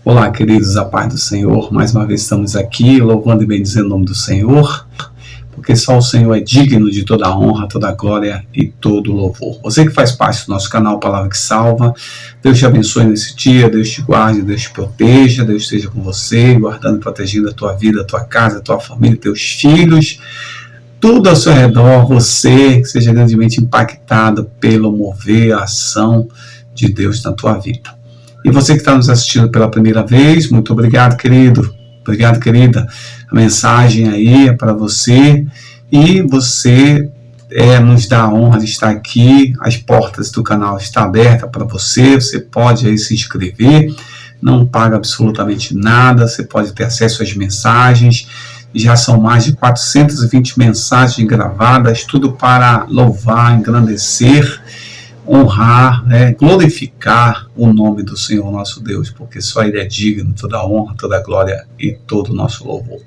Olá, queridos, a paz do Senhor. Mais uma vez estamos aqui, louvando e bendizendo o nome do Senhor, porque só o Senhor é digno de toda a honra, toda a glória e todo o louvor. Você que faz parte do nosso canal Palavra que Salva, Deus te abençoe nesse dia, Deus te guarde, Deus te proteja, Deus esteja com você, guardando e protegendo a tua vida, a tua casa, a tua família, teus filhos, tudo ao seu redor, você que seja grandemente impactado pelo mover, a ação de Deus na tua vida. E você que está nos assistindo pela primeira vez, muito obrigado, querido. Obrigado, querida. A mensagem aí é para você. E você nos dá a honra de estar aqui. As portas do canal estão abertas para você. Você pode aí se inscrever. Não paga absolutamente nada. Você pode ter acesso às mensagens. Já são mais de 420 mensagens gravadas. Tudo para louvar, engrandecer, honrar, glorificar o nome do Senhor nosso Deus, porque só Ele é digno, toda a honra, toda a glória e todo o nosso louvor.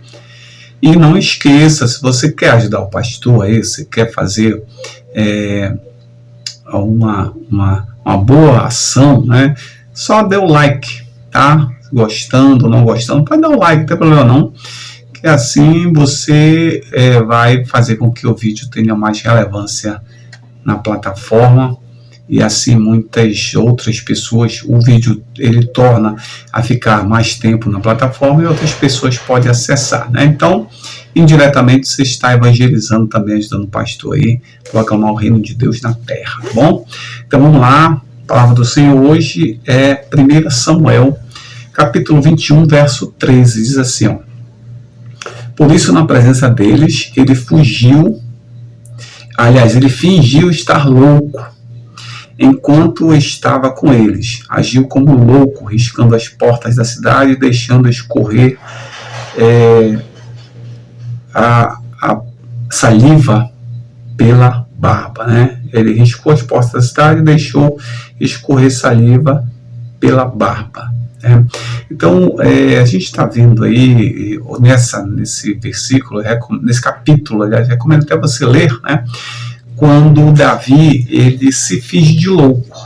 E não esqueça, se você quer ajudar o pastor aí, se quer fazer uma boa ação, só dê o like, tá? Gostando ou não gostando, pode dar o like, não tem problema não, que assim você vai fazer com que o vídeo tenha mais relevância na plataforma. E assim muitas outras pessoas, o vídeo ele torna a ficar mais tempo na plataforma e outras pessoas podem acessar, Então, indiretamente você está evangelizando também, ajudando o pastor aí, a proclamar o reino de Deus na terra, tá bom? Então vamos lá, a palavra do Senhor hoje é 1 Samuel, capítulo 21, verso 13, diz assim, ó: Por isso na presença deles ele fingiu estar louco, enquanto estava com eles, agiu como louco, riscando as portas da cidade e deixando escorrer a saliva pela barba, Ele riscou as portas da cidade e deixou escorrer saliva pela barba. Então, a gente está vendo aí, nesse versículo, nesse capítulo, aliás, recomendo até você ler, quando Davi ele se finge de louco,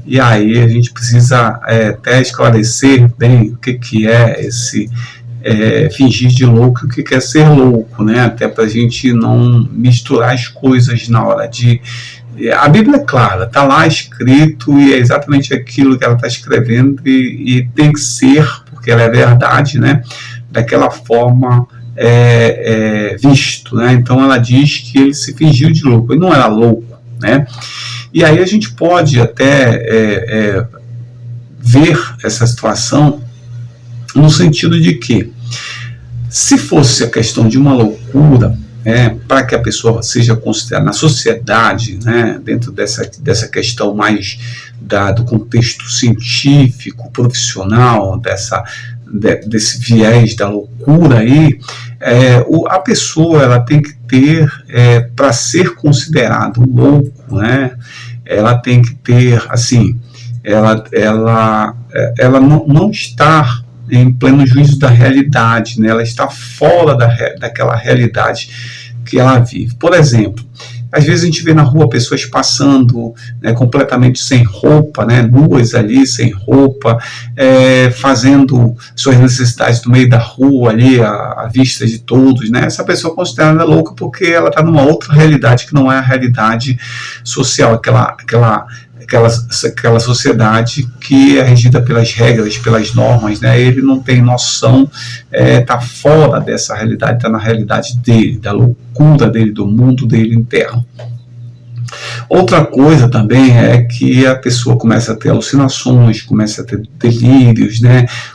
E aí a gente precisa até esclarecer bem o que é esse fingir de louco e o que é ser louco, Até para a gente não misturar as coisas na hora de... A Bíblia é clara, está lá escrito e é exatamente aquilo que ela está escrevendo e tem que ser, porque ela é verdade, daquela forma visto, Então ela diz que ele se fingiu de louco, ele não era louco, E aí a gente pode até ver essa situação no sentido de que, se fosse a questão de uma loucura, para que a pessoa seja considerada na sociedade, dentro dessa questão mais do contexto científico, profissional, desse viés da loucura aí, a pessoa ela tem que ter, para ser considerado louco, ela tem que ter, assim, ela não está em pleno juízo da realidade, ela está fora daquela realidade que ela vive. Por exemplo, às vezes a gente vê na rua pessoas passando completamente sem roupa, nuas ali, sem roupa, fazendo suas necessidades no meio da rua ali, à vista de todos, Essa pessoa é considerada louca porque ela está numa outra realidade que não é a realidade social, aquela sociedade que é regida pelas regras, pelas normas, Ele não tem noção, está fora dessa realidade, está na realidade dele, da loucura dele, do mundo dele interno. Outra coisa também é que a pessoa começa a ter alucinações, começa a ter delírios,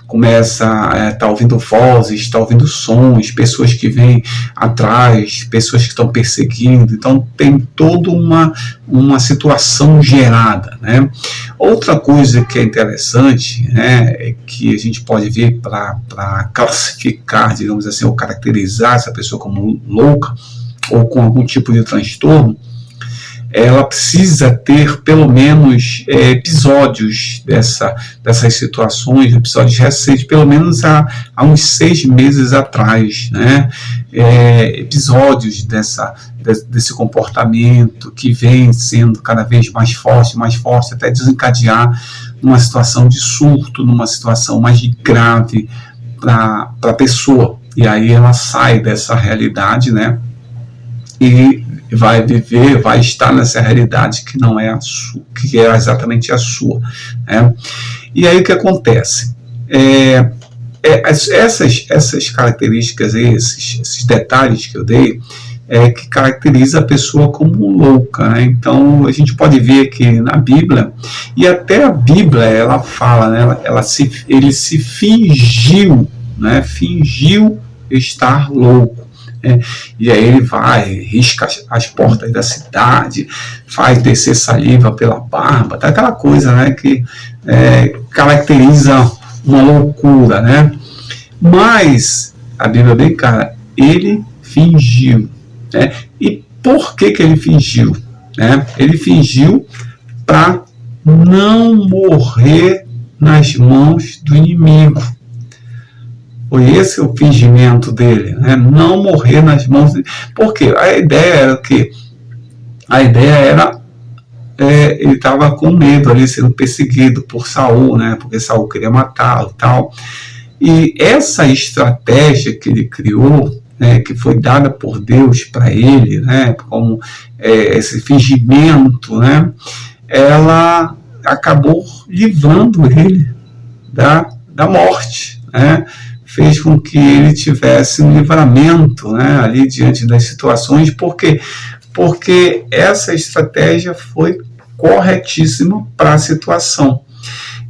começa a estar ouvindo vozes, estar ouvindo sons, pessoas que vêm atrás, pessoas que estão perseguindo, então tem toda uma situação gerada, Outra coisa que é interessante, é que a gente pode ver para classificar, digamos assim, ou caracterizar essa pessoa como louca ou com algum tipo de transtorno, ela precisa ter pelo menos episódios dessas situações, episódios recentes, pelo menos há uns 6 meses atrás, episódios desse comportamento que vem sendo cada vez mais forte, até desencadear numa situação de surto, numa situação mais grave para a pessoa. E aí ela sai dessa realidade, né? E vai viver, vai estar nessa realidade que não é a sua, que é exatamente a sua, né? E aí o que acontece? Essas características, esses detalhes que eu dei, que caracteriza a pessoa como louca, né? Então a gente pode ver que na Bíblia, e até a Bíblia ela fala, né? Ele se fingiu, né? Fingiu estar louco. E aí ele vai, risca as portas da cidade, faz descer saliva pela barba, tá aquela coisa, né, que caracteriza uma loucura, né? Mas a Bíblia é bem clara, ele fingiu, né? E por que ele fingiu, né? Ele fingiu para não morrer nas mãos do inimigo. Foi esse o fingimento dele, né? Não morrer nas mãos dele. Porque a ideia era que ele estava com medo ali, sendo perseguido por Saul, né? Porque Saul queria matá-lo e tal. E essa estratégia que ele criou, né, que foi dada por Deus para ele, né, como esse fingimento, né, ela acabou livrando ele da morte, né? Fez com que ele tivesse um livramento, né, ali diante das situações. Por quê? Porque essa estratégia foi corretíssima para a situação.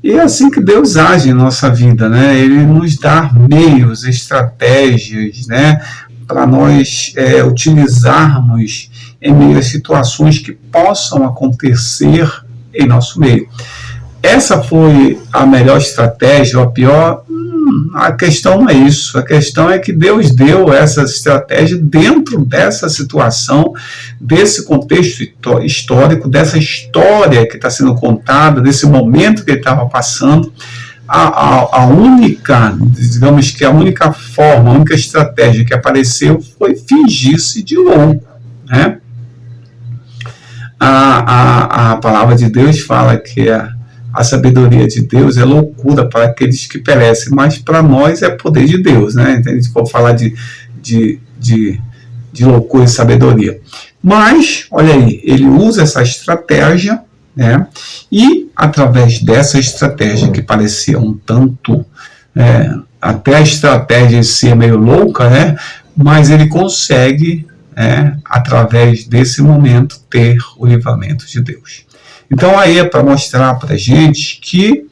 E é assim que Deus age em nossa vida, né? Ele nos dá meios, estratégias, né, para nós utilizarmos em meio a situações que possam acontecer em nosso meio. Essa foi a melhor estratégia ou a pior? A questão não é isso. A questão é que Deus deu essa estratégia dentro dessa situação, desse contexto histórico, dessa história que está sendo contada, desse momento que ele estava passando. A única, digamos que a única forma, a única estratégia que apareceu foi fingir-se de louco, né? A palavra de Deus fala que a sabedoria de Deus é loucura para aqueles que perecem, mas para nós é poder de Deus, né? Então, se for falar de loucura e sabedoria. Mas, olha aí, ele usa essa estratégia, né? E através dessa estratégia que parecia um tanto, até a estratégia em si é meio louca, né? Mas ele consegue, através desse momento, ter o livramento de Deus. Então aí é para mostrar para a gente que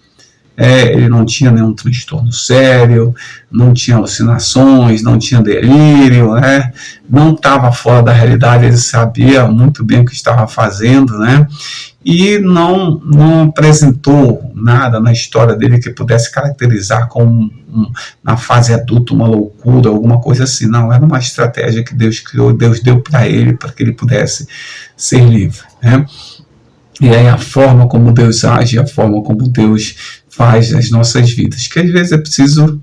ele não tinha nenhum transtorno sério, não tinha alucinações, não tinha delírio, né? Não estava fora da realidade, ele sabia muito bem o que estava fazendo, né? E não apresentou nada na história dele que pudesse caracterizar como na fase adulta uma loucura, alguma coisa assim. Não, era uma estratégia que Deus criou, Deus deu para ele que ele pudesse ser livre, né? E aí a forma como Deus age, a forma como Deus faz as nossas vidas, que às vezes é preciso,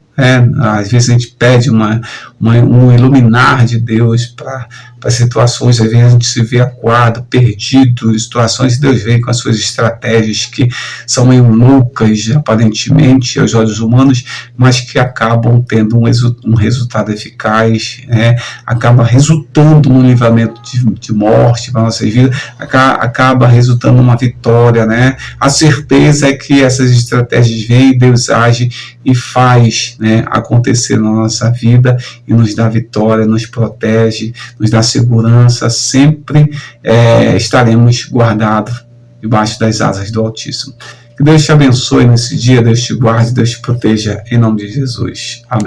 às vezes a gente pede um iluminar de Deus para situações, às vezes a gente se vê acuado, perdido em situações, e Deus vem com as suas estratégias que são meio loucas, aparentemente, aos olhos humanos, mas que acabam tendo um resultado eficaz, acaba resultando num livramento de morte para nossas vidas, acaba resultando numa vitória, né? A certeza é que essas estratégias vêm, Deus age e faz, acontecer na nossa vida e nos dá vitória, nos protege, nos dá segurança, sempre estaremos guardados debaixo das asas do Altíssimo. Que Deus te abençoe nesse dia, Deus te guarde, Deus te proteja, em nome de Jesus. Amém.